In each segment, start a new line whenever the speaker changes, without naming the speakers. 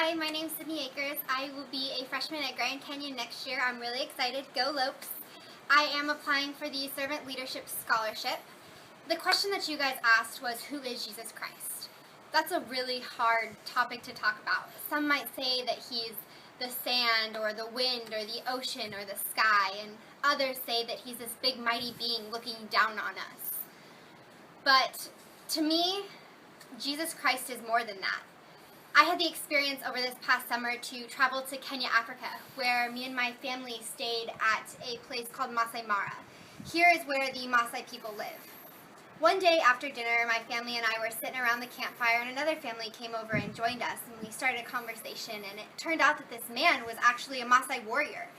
Hi, my name's Sydnee Akers. I will be a freshman at Grand Canyon next year. I'm really excited. Go Lopes. I am applying for the Servant Leadership Scholarship. The question that you guys asked was, who is Jesus Christ? That's a really hard topic to talk about. Some might say that he's the sand or the wind or the ocean or the sky, and others say that he's this big mighty being looking down on us. But to me, Jesus Christ is more than that. I had the experience over this past summer to travel to Kenya, Africa, where me and my family stayed at a place called Masai Mara. Here is where the Maasai people live. One day after dinner, my family and I were sitting around the campfire, and another family came over and joined us, and we started a conversation, and it turned out that this man was actually a Maasai warrior.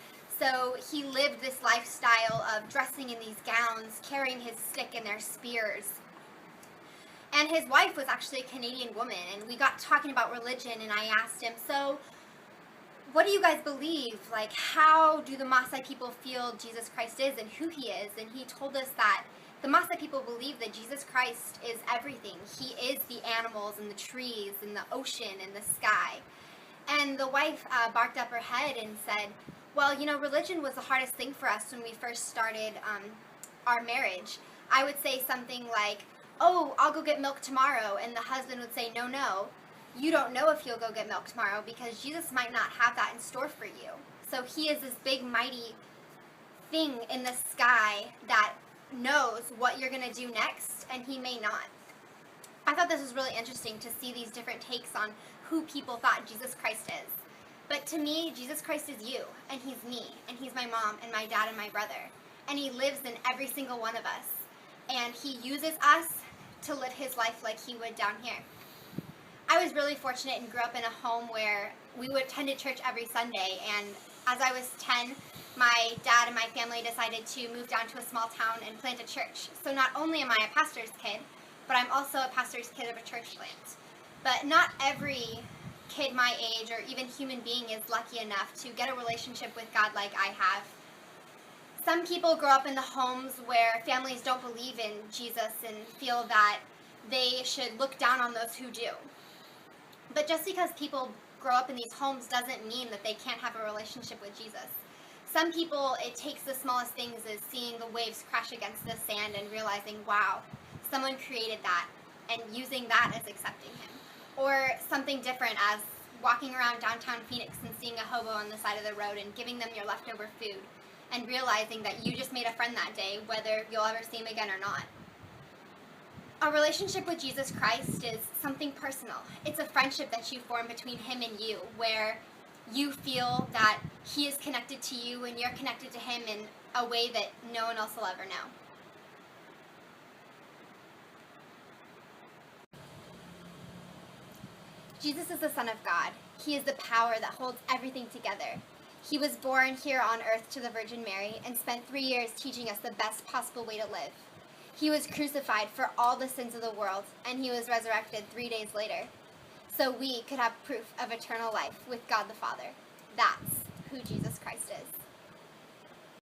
So he lived this lifestyle of dressing in these gowns, carrying his stick and their spears. And his wife was actually a Canadian woman, and we got talking about religion, and I asked him, so what do you guys believe? Like, how do the Maasai people feel Jesus Christ is and who he is? And he told us that the Maasai people believe that Jesus Christ is everything. He is the animals and the trees and the ocean and the sky. And the wife barked up her head and said, well, you know, religion was the hardest thing for us when we first started our marriage. I would say something like, oh, I'll go get milk tomorrow, and the husband would say, no, you don't know if you'll go get milk tomorrow because Jesus might not have that in store for you. So he is this big, mighty thing in the sky that knows what you're going to do next, and he may not. I thought this was really interesting to see these different takes on who people thought Jesus Christ is. But to me, Jesus Christ is you, and he's me, and he's my mom, and my dad, and my brother. And he lives in every single one of us. And he uses us to live his life like he would down here. I was really fortunate and grew up in a home where we would attend church every Sunday, and as I was 10, my dad and my family decided to move down to a small town and plant a church. So not only am I a pastor's kid, but I'm also a pastor's kid of a church plant. But not every kid my age or even human being is lucky enough to get a relationship with God like I have. Some people grow up in the homes where families don't believe in Jesus and feel that they should look down on those who do. But just because people grow up in these homes doesn't mean that they can't have a relationship with Jesus. Some people, it takes the smallest things as seeing the waves crash against the sand and realizing, wow, someone created that, and using that as accepting him. Or something different as walking around downtown Phoenix and seeing a hobo on the side of the road and giving them your leftover food, and realizing that you just made a friend that day, whether you'll ever see him again or not. A relationship with Jesus Christ is something personal. It's a friendship that you form between him and you, where you feel that he is connected to you and you're connected to him in a way that no one else will ever know. Jesus is the Son of God. He is the power that holds everything together. He was born here on earth to the Virgin Mary and spent 3 years teaching us the best possible way to live. He was crucified for all the sins of the world, and he was resurrected 3 days later, so we could have proof of eternal life with God the Father. That's who Jesus Christ is.